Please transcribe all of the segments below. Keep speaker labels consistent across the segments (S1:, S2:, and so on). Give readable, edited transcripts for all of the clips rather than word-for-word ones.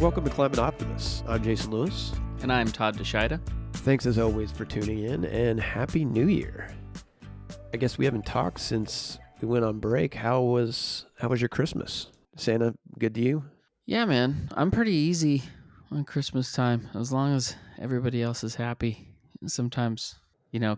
S1: Welcome to Climate Optimists. I'm Jason Lewis.
S2: And I'm Todd DeShida.
S1: Thanks as always for tuning in, and Happy New Year. I guess we haven't talked since we went on break. How was your Christmas? Santa good to you?
S2: Yeah, man. I'm pretty easy on Christmas time, as long as everybody else is happy. Sometimes, you can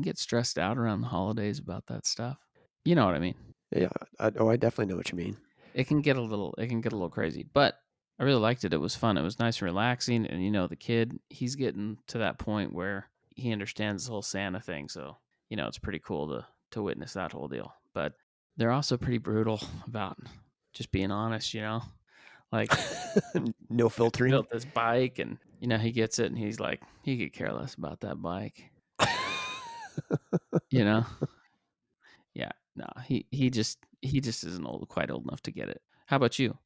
S2: get stressed out around the holidays about that stuff. You know what I mean?
S1: Yeah, I definitely know what you mean.
S2: It can get a little crazy, but I really liked it. It was fun. It was nice and relaxing. And the kid, he's getting to that point where he understands the whole Santa thing. So, it's pretty cool to witness that whole deal. But they're also pretty brutal about just being honest, like
S1: No filtering.
S2: Built this bike and, he gets it and he's like, he could care less about that bike. Yeah, no, he just isn't quite old enough to get it. How about you?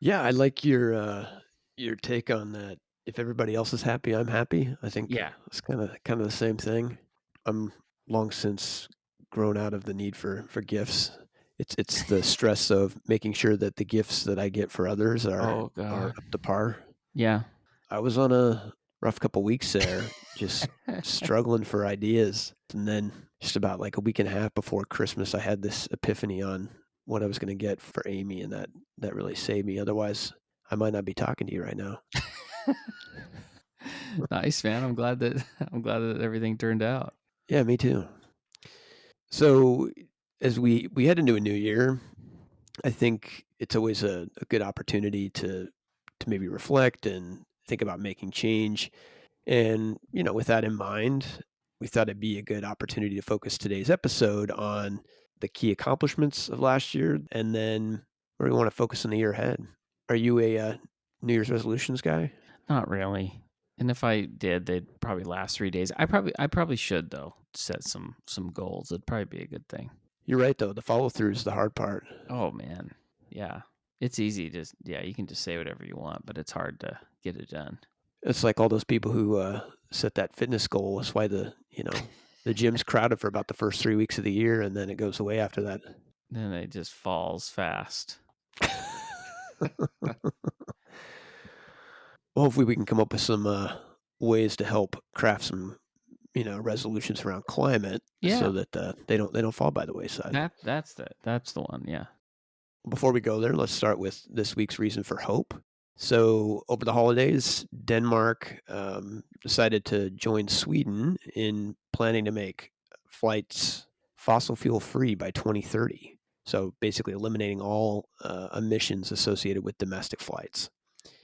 S1: Yeah, I like your take on that. If everybody else is happy, I'm happy. I think it's kind of the same thing. I'm long since grown out of the need for gifts. It's the stress of making sure that the gifts that I get for others are up to par.
S2: Yeah.
S1: I was on a rough couple weeks there, just struggling for ideas. And then just about like a week and a half before Christmas, I had this epiphany on what I was going to get for Amy, and that really saved me. Otherwise, I might not be talking to you right now.
S2: Nice, man. I'm glad that everything turned out.
S1: Yeah, me too. So as we head into a new year, I think it's always a good opportunity to maybe reflect and think about making change. And, with that in mind, we thought it'd be a good opportunity to focus today's episode on the key accomplishments of last year, and then where we want to focus on the year ahead. Are you a New Year's resolutions guy?
S2: Not really. And if I did, they'd probably last 3 days. I probably should, though, set some goals. It'd probably be a good thing.
S1: You're right, though. The follow through is the hard part.
S2: Oh, man. Yeah. It's easy. You can just say whatever you want, but it's hard to get it done.
S1: It's like all those people who set that fitness goal. That's why the gym's crowded for about the first 3 weeks of the year, and then it goes away after that.
S2: Then it just falls fast.
S1: Well, hopefully we can come up with some ways to help craft some, resolutions around climate, so that they don't fall by the wayside.
S2: That's the one. Yeah.
S1: Before we go there, let's start with this week's reason for hope. So over the holidays, Denmark decided to join Sweden in planning to make flights fossil fuel free by 2030. So basically eliminating all emissions associated with domestic flights.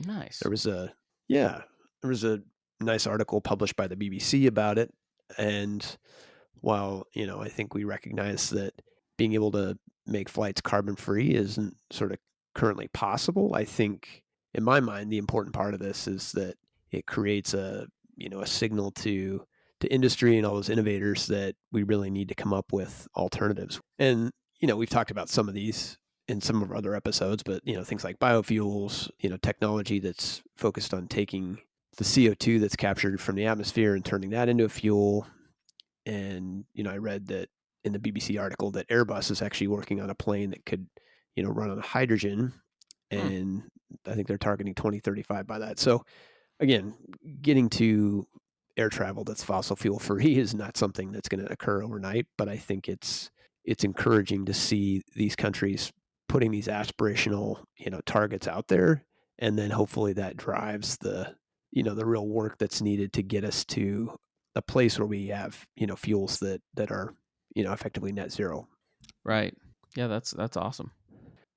S2: Nice.
S1: There was a nice article published by the BBC about it. And while, I think we recognize that being able to make flights carbon free isn't sort of currently possible, I think in my mind, the important part of this is that it creates a signal to industry and all those innovators that we really need to come up with alternatives. And, we've talked about some of these in some of our other episodes, but, things like biofuels, technology that's focused on taking the CO2 that's captured from the atmosphere and turning that into a fuel. And, I read that in the BBC article that Airbus is actually working on a plane that could, run on hydrogen. And I think they're targeting 2035 by that. So again, getting to air travel that's fossil fuel free is not something that's going to occur overnight, but I think it's encouraging to see these countries putting these aspirational, targets out there, and then hopefully that drives the real work that's needed to get us to a place where we have, fuels that are, effectively net zero.
S2: Right. Yeah, that's awesome.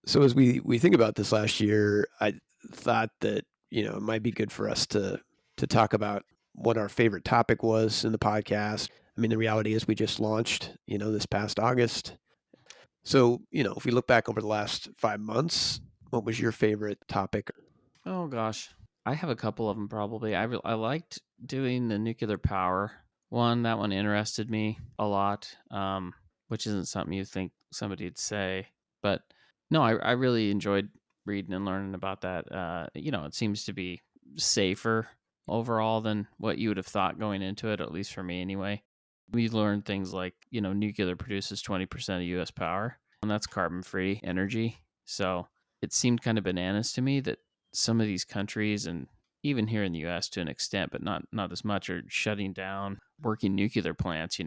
S1: So as we think about this last year, I thought that, it might be good for us to talk about what our favorite topic was in the podcast. I mean, the reality is we just launched, this past August. So, if we look back over the last 5 months, what was your favorite topic?
S2: Oh, gosh. I have a couple of them probably. I liked doing the nuclear power one. That one interested me a lot, which isn't something you think somebody'd say. But no, I really enjoyed reading and learning about that. It seems to be safer overall than what you would have thought going into it, at least for me anyway. We learned things like, nuclear produces 20% of U.S. power, and that's carbon-free energy. So it seemed kind of bananas to me that some of these countries, and even here in the US to an extent, but not as much, are shutting down working nuclear plants,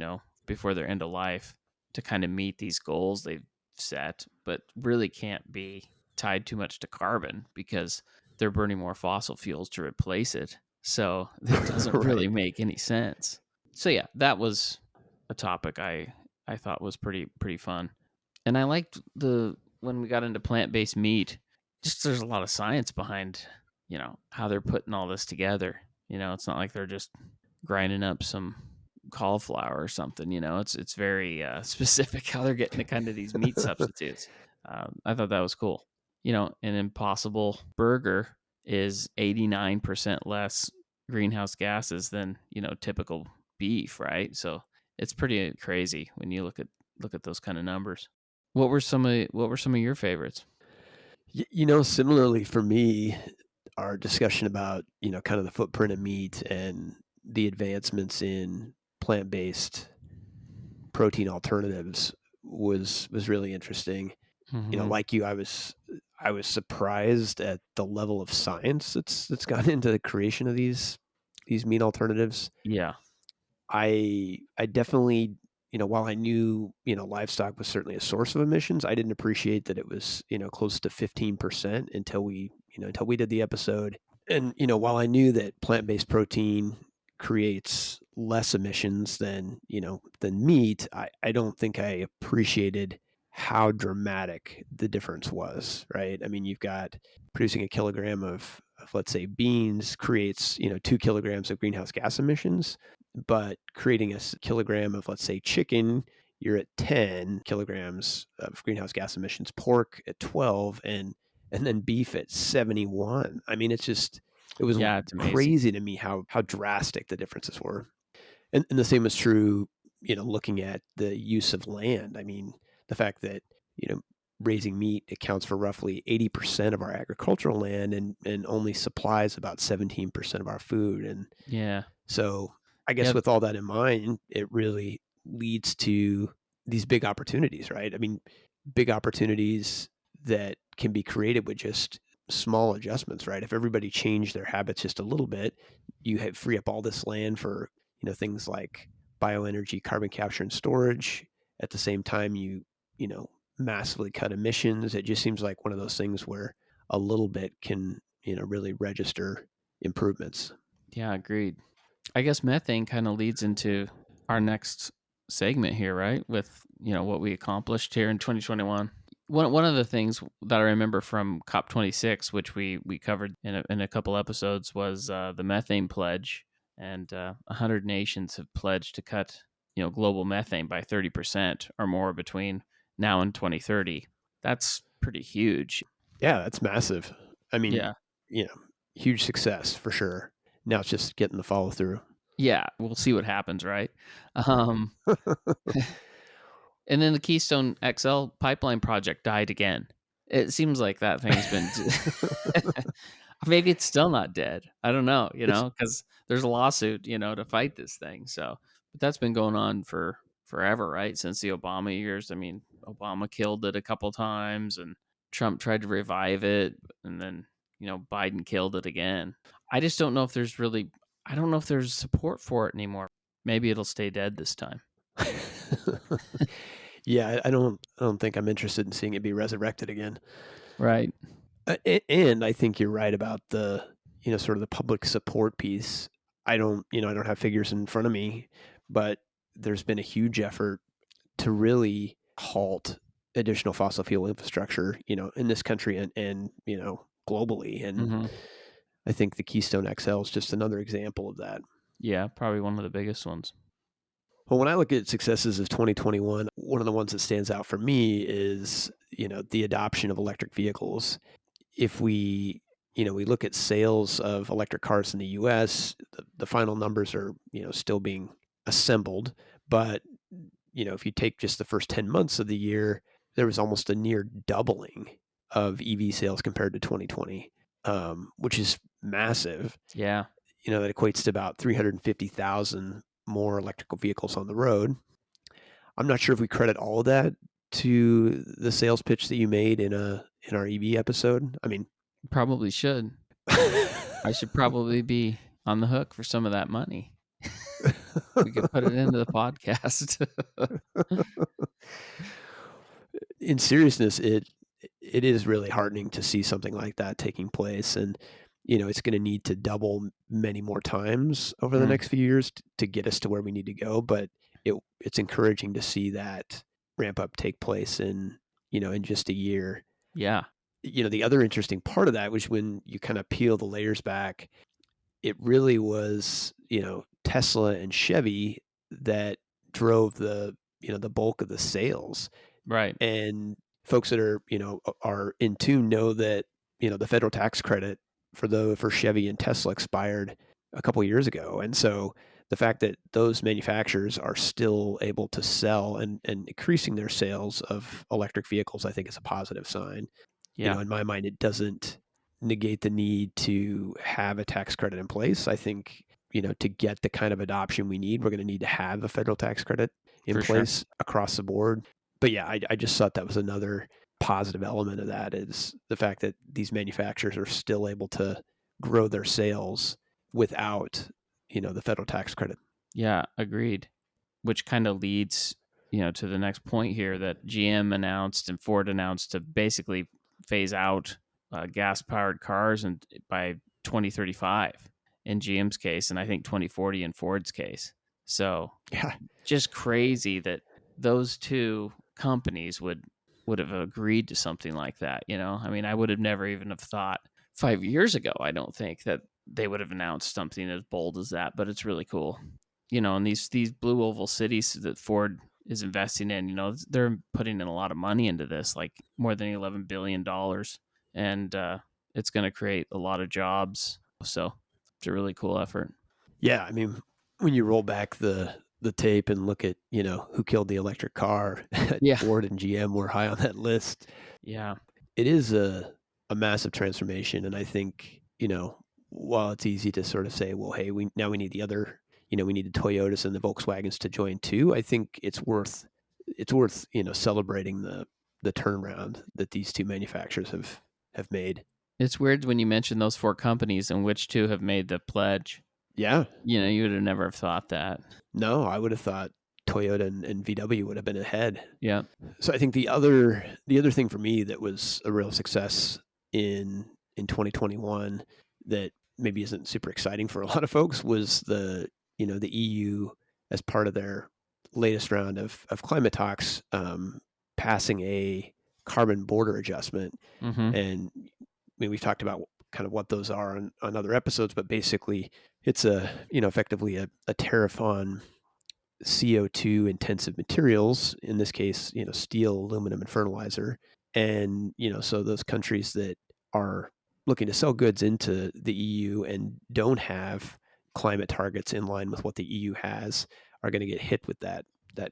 S2: before their end of life to kind of meet these goals they've set, but really can't be tied too much to carbon because they're burning more fossil fuels to replace it. So it doesn't really
S1: Right.
S2: make any sense. So yeah, that was a topic I thought was pretty fun. And I liked the when we got into plant-based meat, just there's a lot of science behind, how they're putting all this together. It's not like they're just grinding up some cauliflower or something. It's very specific how they're getting the kind of these meat substitutes. I thought that was cool. An Impossible Burger is 89% less greenhouse gases than typical beef, right? So it's pretty crazy when you look at those kind of numbers. What were some of your favorites?
S1: Similarly for me, our discussion about, kind of the footprint of meat and the advancements in plant-based protein alternatives was really interesting.
S2: Mm-hmm.
S1: Like you, I was surprised at the level of science that's gone into the creation of these meat alternatives.
S2: Yeah.
S1: I definitely, while I knew, livestock was certainly a source of emissions, I didn't appreciate that it was, close to 15% until we did the episode. And, while I knew that plant-based protein creates less emissions than meat, I don't think I appreciated how dramatic the difference was, right? I mean, you've got producing a kilogram of let's say beans creates, 2 kilograms of greenhouse gas emissions, but creating a kilogram of, let's say, chicken, you're at 10 kilograms of greenhouse gas emissions, pork at 12, and then beef at 71. I mean, it was
S2: Yeah, it's amazing.
S1: crazy to me how drastic the differences were. And the same was true, looking at the use of land. I mean, the fact that, raising meat accounts for roughly 80% of our agricultural land and only supplies about 17% of our food. And
S2: Yeah.
S1: so I guess
S2: Yeah.
S1: with all that in mind, it really leads to these big opportunities, right? I mean, big opportunities that can be created with just small adjustments, right? If everybody changed their habits just a little bit, free up all this land for, things like bioenergy, carbon capture and storage. At the same time, you know, massively cut emissions. It just seems like one of those things where a little bit can, really register improvements.
S2: Yeah, agreed. I guess methane kind of leads into our next segment here, right? With, what we accomplished here in 2021. One of the things that I remember from COP26, which we covered in a couple episodes, was the methane pledge, and 100 nations have pledged to cut global methane by 30% or more between now and 2030. That's pretty huge.
S1: Yeah, that's massive. I mean,
S2: Yeah.
S1: you know, huge success for sure. Now it's just getting the follow through.
S2: Yeah, we'll see what happens, right? Um, and then the Keystone XL pipeline project died again. It seems like that thing's been maybe it's still not dead. I don't know,
S1: It's
S2: because there's a lawsuit, to fight this thing. So, but that's been going on for forever, right? Since the Obama years. I mean, Obama killed it a couple times, and Trump tried to revive it, and then Biden killed it again. I just don't know if there's really, I don't know if there's support for it anymore. Maybe it'll stay dead this time.
S1: yeah, I don't think I'm interested in seeing it be resurrected again.
S2: Right.
S1: And I think you're right about the, sort of the public support piece. I don't have figures in front of me, but there's been a huge effort to really halt additional fossil fuel infrastructure, in this country and globally. And
S2: Hmm.
S1: I think the Keystone XL is just another example of that.
S2: Yeah, probably one of the biggest ones.
S1: Well, when I look at successes of 2021, one of the ones that stands out for me is, the adoption of electric vehicles. If we look at sales of electric cars in the US, the final numbers are, still being assembled. But, if you take just the first 10 months of the year, there was almost a near doubling of EV sales compared to 2020, which is massive.
S2: Yeah.
S1: That equates to about 350,000 more electrical vehicles on the road. I'm not sure if we credit all of that to the sales pitch that you made in our EV episode. I mean,
S2: Probably should. I should probably be on the hook for some of that money. We could put it into the podcast.
S1: In seriousness, it is really heartening to see something like that taking place, and it's going to need to double many more times over the next few years to get us to where we need to go. But it's encouraging to see that ramp up take place in just a year.
S2: Yeah.
S1: The other interesting part of that was when you kind of peel the layers back, it really was, Tesla and Chevy that drove the bulk of the sales.
S2: Right.
S1: And folks that are in tune know that, the federal tax credit for Chevy and Tesla expired a couple years ago. And so the fact that those manufacturers are still able to sell and increasing their sales of electric vehicles, I think is a positive sign.
S2: Yeah.
S1: In my mind, it doesn't negate the need to have a tax credit in place. I think, to get the kind of adoption we need, we're going to need to have a federal tax credit in
S2: For sure.
S1: place across the board. But yeah, I just thought that was another positive element of that, is the fact that these manufacturers are still able to grow their sales without, the federal tax credit.
S2: Yeah, agreed. Which kind of leads, to the next point here, that GM announced and Ford announced to basically phase out gas-powered cars and by 2035 in GM's case, and I think 2040 in Ford's case. So
S1: Yeah.
S2: just crazy that those two companies would have agreed to something like that. I mean, I would have never even have thought 5 years ago, I don't think, that they would have announced something as bold as that, but it's really cool. And these blue oval cities that Ford is investing in, they're putting in a lot of money into this, like more than $11 billion. And it's going to create a lot of jobs. So it's a really cool effort.
S1: Yeah. I mean, when you roll back the tape and look at, who killed the electric car,
S2: Yeah.
S1: Ford and GM were high on that list.
S2: Yeah.
S1: It is a massive transformation. And I think, while it's easy to sort of say, well, hey, we need the other, we need the Toyotas and the Volkswagens to join too. I think it's worth, celebrating the turnaround that these two manufacturers have made.
S2: It's weird when you mention those four companies and which two have made the pledge.
S1: Yeah.
S2: You would have never have thought that.
S1: No, I would have thought Toyota and VW would have been ahead.
S2: Yeah.
S1: So I think the other thing for me that was a real success in 2021 that maybe isn't super exciting for a lot of folks was the EU, as part of their latest round of climate talks, passing a carbon border adjustment.
S2: Mm-hmm.
S1: And I mean, we've talked about kind of what those are on other episodes, but basically it's effectively a tariff on CO2 intensive materials, in this case, steel, aluminum, and fertilizer. And, so those countries that are looking to sell goods into the EU and don't have climate targets in line with what the EU has are going to get hit with that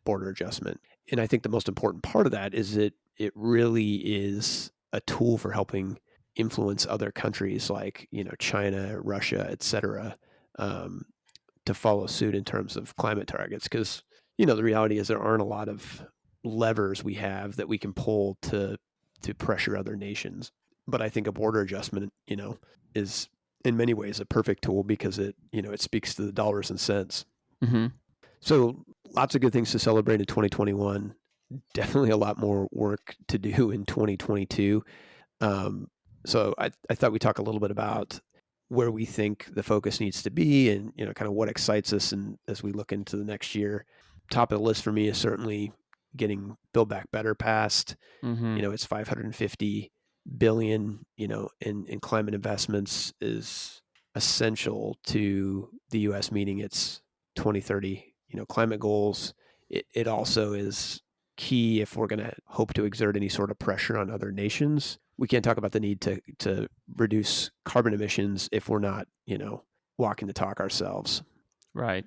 S1: border adjustment. And I think the most important part of that is that it really is a tool for helping influence other countries like, China, Russia, et cetera, to follow suit in terms of climate targets. Because, the reality is there aren't a lot of levers we have that we can pull to pressure other nations. But I think a border adjustment, is in many ways a perfect tool because it speaks to the dollars and cents.
S2: Mm-hmm.
S1: So lots of good things to celebrate in 2021. Definitely a lot more work to do in 2022. So I thought we'd talk a little bit about where we think the focus needs to be and, kind of what excites us. And as we look into the next year, top of the list for me is certainly getting Build Back Better passed.
S2: Mm-hmm.
S1: It's $550 billion, in climate investments is essential to the U.S. meeting its 2030, climate goals. It also is key if we're going to hope to exert any sort of pressure on other nations. We can't talk about the need to reduce carbon emissions if we're not, walking the talk ourselves.
S2: Right.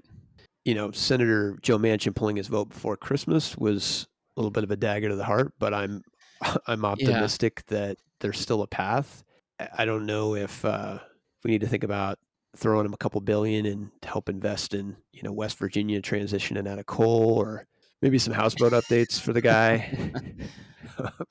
S1: Senator Joe Manchin pulling his vote before Christmas was a little bit of a dagger to the heart, but I'm optimistic that there's still a path. I don't know if we need to think about throwing him a couple billion and to help invest in, West Virginia transitioning out of coal, or maybe some houseboat updates for the guy.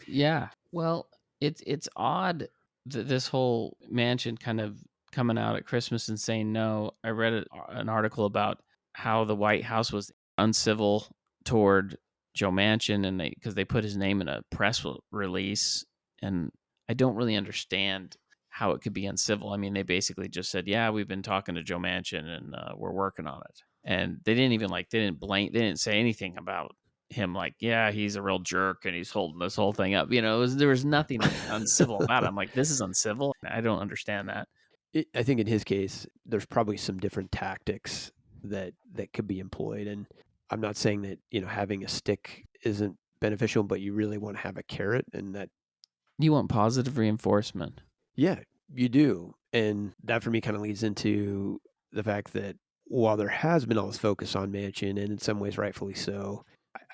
S2: Yeah. Well, it's odd this whole Manchin kind of coming out at Christmas and saying no. I read an article about how the White House was uncivil toward Joe Manchin, and because they put his name in a press release, and I don't really understand how it could be uncivil. I mean, they basically just said, "Yeah, we've been talking to Joe Manchin, and we're working on it." And they didn't even they didn't say anything about him like, yeah, he's a real jerk and he's holding this whole thing up. There was nothing uncivil about it. I'm like, this is uncivil. I don't understand that.
S1: I think in his case, there's probably some different tactics that could be employed. And I'm not saying that, having a stick isn't beneficial, but you really want to have a carrot, and that,
S2: You want positive reinforcement.
S1: yeah, you do. And that for me kind of leads into the fact that while there has been all this focus on Manchin, and in some ways rightfully so,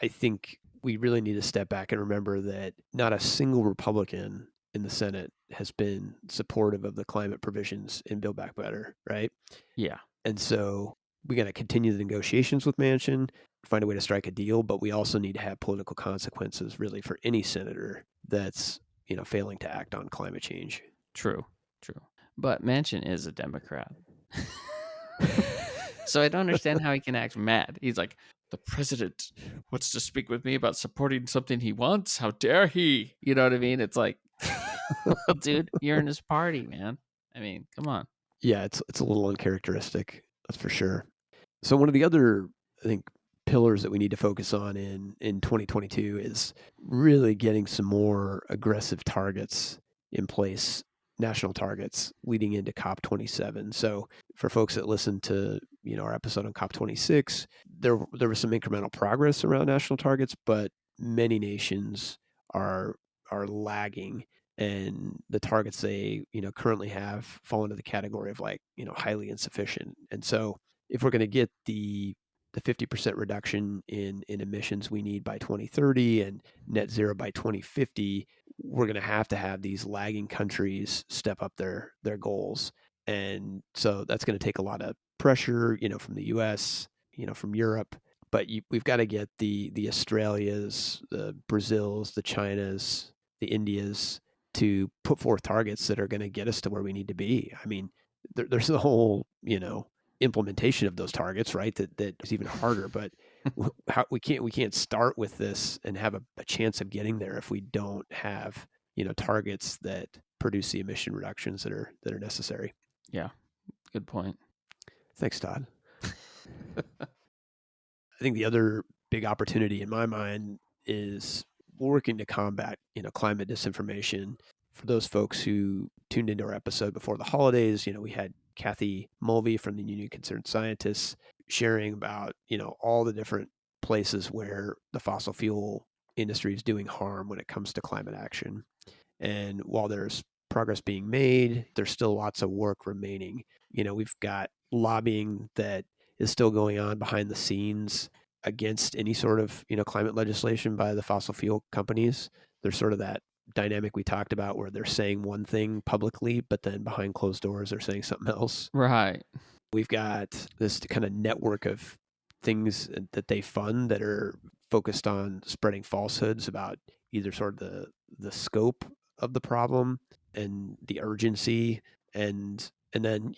S1: I think we really need to step back and remember that not a single Republican in the Senate has been supportive of the climate provisions in Build Back Better, right?
S2: Yeah,
S1: And so we got to continue the negotiations with Manchin, find a way to strike a deal, but we also need to have political consequences really for any senator that's, failing to act on climate change.
S2: true. But Manchin is a Democrat. So I don't understand how he can act mad. He's like, the president wants to speak with me about supporting something he wants. How dare he? You know what I mean? It's like, well, dude, you're in his party, man. I mean, come on.
S1: Yeah, it's a little uncharacteristic, that's for sure. So one of the other, I think, pillars that we need to focus on in 2022 is really getting some more aggressive targets in place, national targets leading into COP27. So for folks that listen to our episode on COP26, there was some incremental progress around national targets, but many nations are lagging, and the targets they currently have fall into the category of highly insufficient. And so if we're going to get the 50% reduction in emissions we need by 2030 and net zero by 2050, we're going to have these lagging countries step up their goals. And so that's going to take a lot of pressure, from the US, from Europe. But we've got to get the Australias, the Brazils, the Chinas, the Indias to put forth targets that are going to get us to where we need to be. I mean, there's the whole, implementation of those targets, right? That is even harder. But we can't start with this and have a chance of getting there if we don't have targets that produce the emission reductions that are necessary.
S2: Yeah, good point.
S1: Thanks, Todd. I think the other big opportunity in my mind is working to combat climate disinformation. For those folks who tuned into our episode before the holidays, we had Kathy Mulvey from the Union of Concerned Scientists sharing about all the different places where the fossil fuel industry is doing harm when it comes to climate action. And while there's progress being made, there's still lots of work remaining. We've got lobbying that is still going on behind the scenes against any sort of climate legislation by the fossil fuel companies. There's sort of that dynamic we talked about where they're saying one thing publicly, but then behind closed doors they're saying something else.
S2: Right.
S1: We've got this kind of network of things that they fund that are focused on spreading falsehoods about either sort of the scope of the problem and the urgency, and then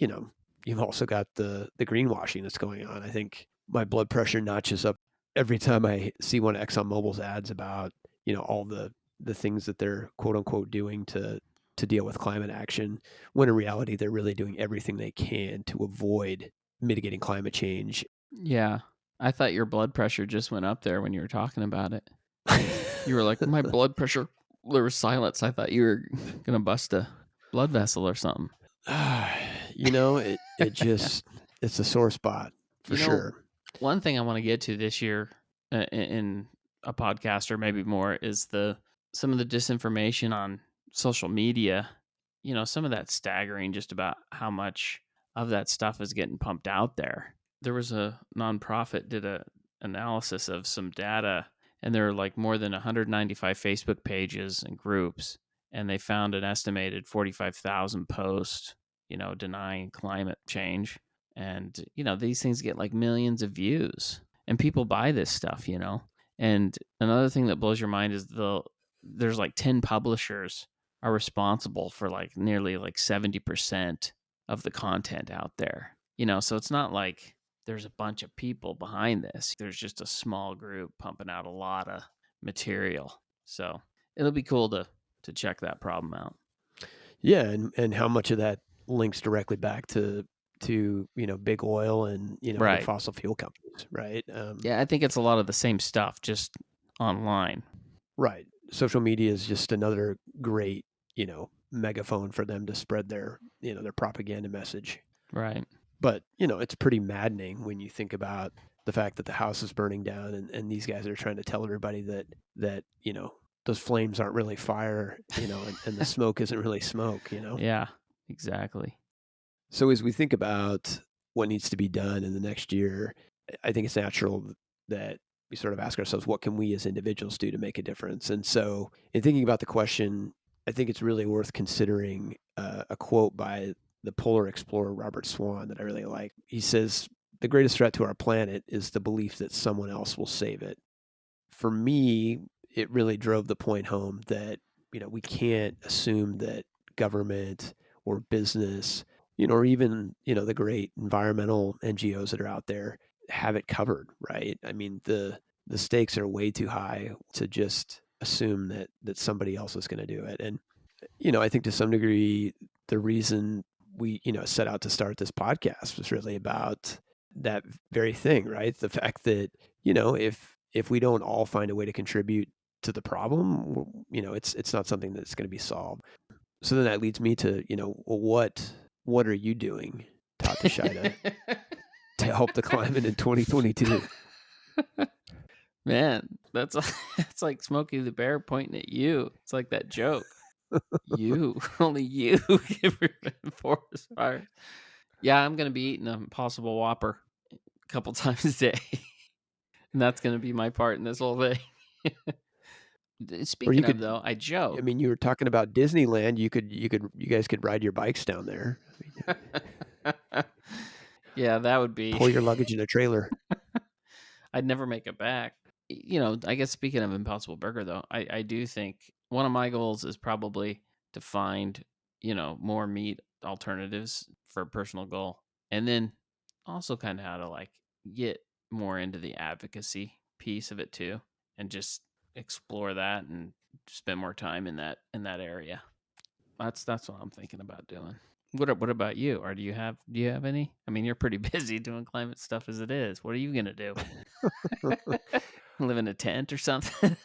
S1: you've also got the greenwashing that's going on. I think my blood pressure notches up every time I see one of ExxonMobil's ads about all the things that they're quote unquote doing to deal with climate action, when in reality they're really doing everything they can to avoid mitigating climate change.
S2: Yeah. I thought your blood pressure just went up there when you were talking about it. You were like, my blood pressure. There was silence. I thought you were gonna bust a blood vessel or something.
S1: It just it's a sore spot for sure.
S2: One thing I want to get to this year in a podcast or maybe more is some of the disinformation on social media. Some of that's staggering, just about how much of that stuff is getting pumped out there. There was a nonprofit did a analysis of some data, and there are like more than 195 Facebook pages and groups, and they found an estimated 45,000 posts, denying climate change. And, these things get like millions of views, and people buy this stuff, And another thing that blows your mind is there's like 10 publishers are responsible for like nearly like 70% of the content out there. So it's not like there's a bunch of people behind this. There's just a small group pumping out a lot of material. So it'll be cool to check that problem out.
S1: Yeah, and how much of that links directly back to big oil and other
S2: Right.
S1: fossil fuel companies, right?
S2: Yeah, I think it's a lot of the same stuff, just online.
S1: Right. Social media is just another great megaphone for them to spread their propaganda message.
S2: Right.
S1: But it's pretty maddening when you think about the fact that the house is burning down, and these guys are trying to tell everybody that those flames aren't really fire, and the smoke isn't really smoke.
S2: Yeah, exactly.
S1: So as we think about what needs to be done in the next year, I think it's natural that we sort of ask ourselves, what can we as individuals do to make a difference? And so in thinking about the question, I think it's really worth considering a quote by the polar explorer Robert Swan that I really like. He says, "The greatest threat to our planet is the belief that someone else will save it." For me, it really drove the point home that we can't assume that government or business, or even the great environmental NGOs that are out there have it covered, right? I mean, the stakes are way too high to just assume that somebody else is going to do it. And I think to some degree, the reason we set out to start this podcast was really about that very thing, right? The fact that if we don't all find a way to contribute to the problem, it's not something that's going to be solved. So then that leads me to well, what are you doing, Todd Tashida, to help the climate in 2022?
S2: Man, that's it's like Smokey the Bear pointing at you. It's like that joke. You, only you can prevent forest fires. Yeah, I'm gonna be eating a Impossible Whopper a couple times a day, and that's gonna be my part in this whole thing.
S1: Or you
S2: Speaking of
S1: could,
S2: though, I
S1: I
S2: joke.
S1: mean, you were talking about Disneyland. You guys could ride your bikes down there. I mean,
S2: Yeah, that would be.
S1: pour your luggage in a trailer.
S2: I'd never make it back. I guess speaking of Impossible Burger, though, I do think one of my goals is probably to find, more meat alternatives for a personal goal. And then also kind of how to like get more into the advocacy piece of it too, and just explore that and spend more time in that area. That's what I'm thinking about doing. What about you? Or do you have any? I mean, you're pretty busy doing climate stuff as it is. What are you gonna do? Live in a tent or something?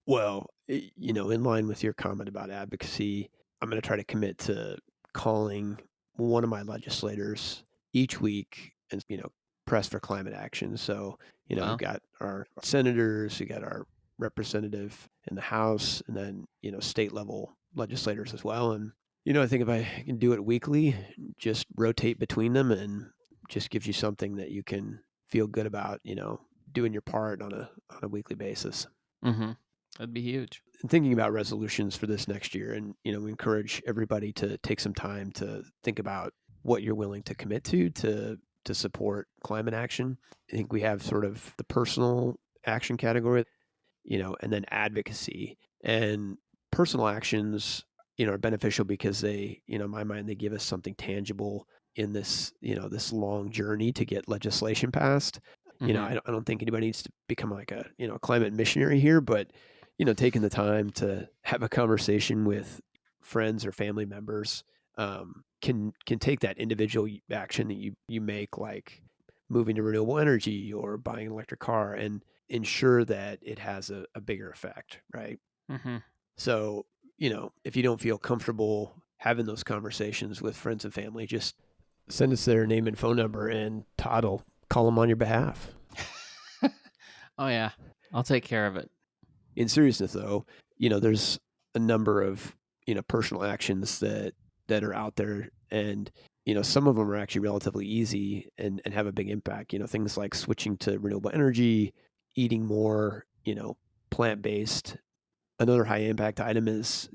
S1: Well, in line with your comment about advocacy, I'm going to try to commit to calling one of my legislators each week and, press for climate action. So, we've
S2: Well,
S1: got our senators, we got our representative in the House, and then, state level legislators as well. And, I think if I can do it weekly, just rotate between them, and just gives you something that you can feel good about, doing your part on a weekly basis.
S2: mm-hmm. That'd be huge.
S1: And thinking about resolutions for this next year, and we encourage everybody to take some time to think about what you're willing to commit to support climate action. I think we have sort of the personal action category, and then advocacy. And personal actions, are beneficial because they, in my mind, they give us something tangible in this, this long journey to get legislation passed.
S2: Mm-hmm.
S1: I don't think anybody needs to become like a, climate missionary here, but, taking the time to have a conversation with friends or family members can take that individual action that you make, like moving to renewable energy or buying an electric car, and ensure that it has a bigger effect, right?
S2: Mm-hmm.
S1: So, if you don't feel comfortable having those conversations with friends and family, just send us their name and phone number, and Todd will call them on your behalf.
S2: Oh yeah, I'll take care of it.
S1: In seriousness, though, there's a number of personal actions that are out there, and some of them are actually relatively easy and have a big impact. Things like switching to renewable energy, eating more plant-based. Another high impact item is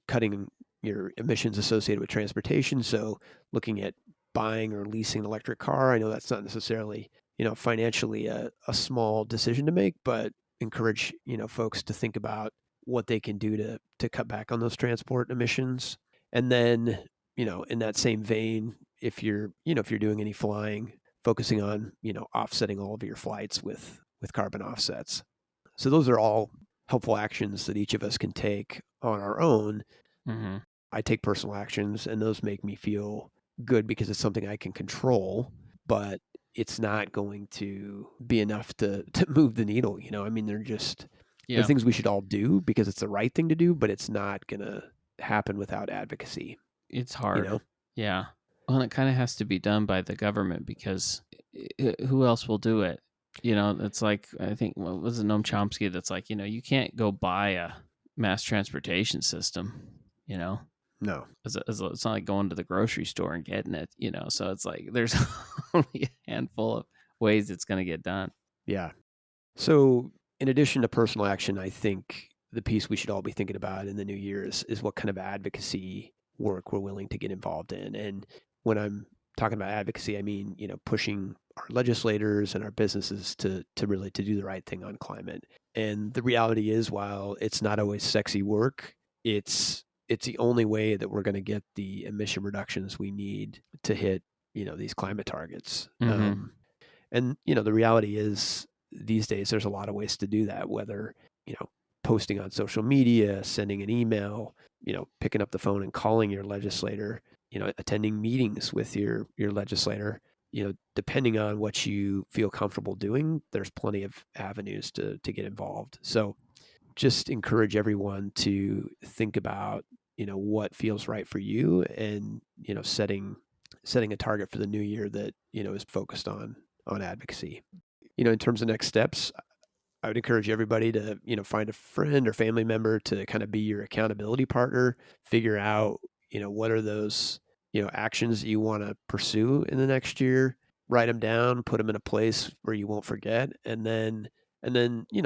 S1: cutting your emissions associated with transportation. So looking at buying or leasing an electric car. I know that's not necessarily financially a small decision to make, but encourage folks to think about what they can do to cut back on those transport emissions. And then, in that same vein, if you're doing any flying, focusing on, offsetting all of your flights with carbon offsets. So those are all helpful actions that each of us can take on our own.
S2: Mm-hmm.
S1: I take personal actions, and those make me feel good because it's something I can control, but it's not going to be enough to move the needle. I mean, they're things we should all do because it's the right thing to do, but it's not going to happen without advocacy.
S2: It's hard. Yeah. Well, it kind of has to be done by the government because who else will do it? It's like, I think, what was it, Noam Chomsky, that's like, you can't go buy a mass transportation system,
S1: No.
S2: It's not like going to the grocery store and getting it, so it's like there's only a handful of ways it's going to get done.
S1: Yeah. So in addition to personal action, I think the piece we should all be thinking about in the new year is what kind of advocacy work we're willing to get involved in. And when I'm talking about advocacy, I mean, pushing our legislators and our businesses to really to do the right thing on climate. And the reality is, while it's not always sexy work, it's the only way that we're going to get the emission reductions we need to hit, these climate targets.
S2: Mm-hmm.
S1: And, the reality is these days there's a lot of ways to do that, whether, posting on social media, sending an email, picking up the phone and calling your legislator, attending meetings with your legislator, depending on what you feel comfortable doing, there's plenty of avenues to get involved. So just encourage everyone to think about, what feels right for you and, setting a target for the new year that, is focused on advocacy. In terms of next steps, I would encourage everybody to, find a friend or family member to kind of be your accountability partner, figure out, what are those, actions that you want to pursue in the next year, write them down, put them in a place where you won't forget, and then,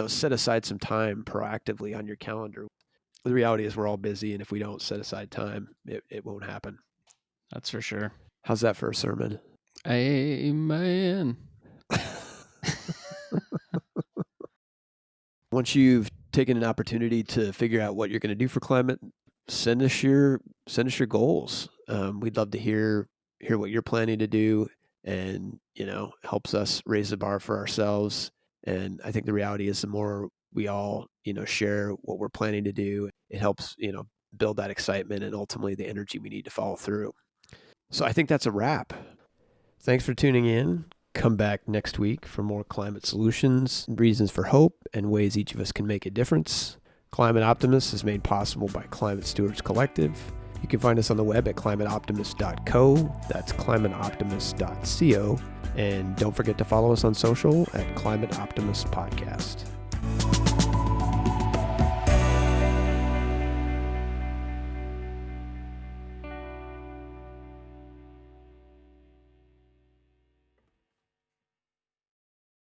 S1: set aside some time proactively on your calendar. The reality is we're all busy, and if we don't set aside time, it won't happen.
S2: That's for sure.
S1: How's that for a sermon?
S2: Amen.
S1: Once you've taken an opportunity to figure out what you're going to do for climate, send us your goals. We'd love to hear what you're planning to do, and helps us raise the bar for ourselves. And I think the reality is the more we all share what we're planning to do, it helps build that excitement and ultimately the energy we need to follow through. So I think that's a wrap. Thanks for tuning in. Come back next week for more climate solutions, reasons for hope, and ways each of us can make a difference. Climate Optimist is made possible by Climate Stewards Collective. You can find us on the web at climateoptimist.co. That's climateoptimist.co. And don't forget to follow us on social at Climate Optimist Podcast.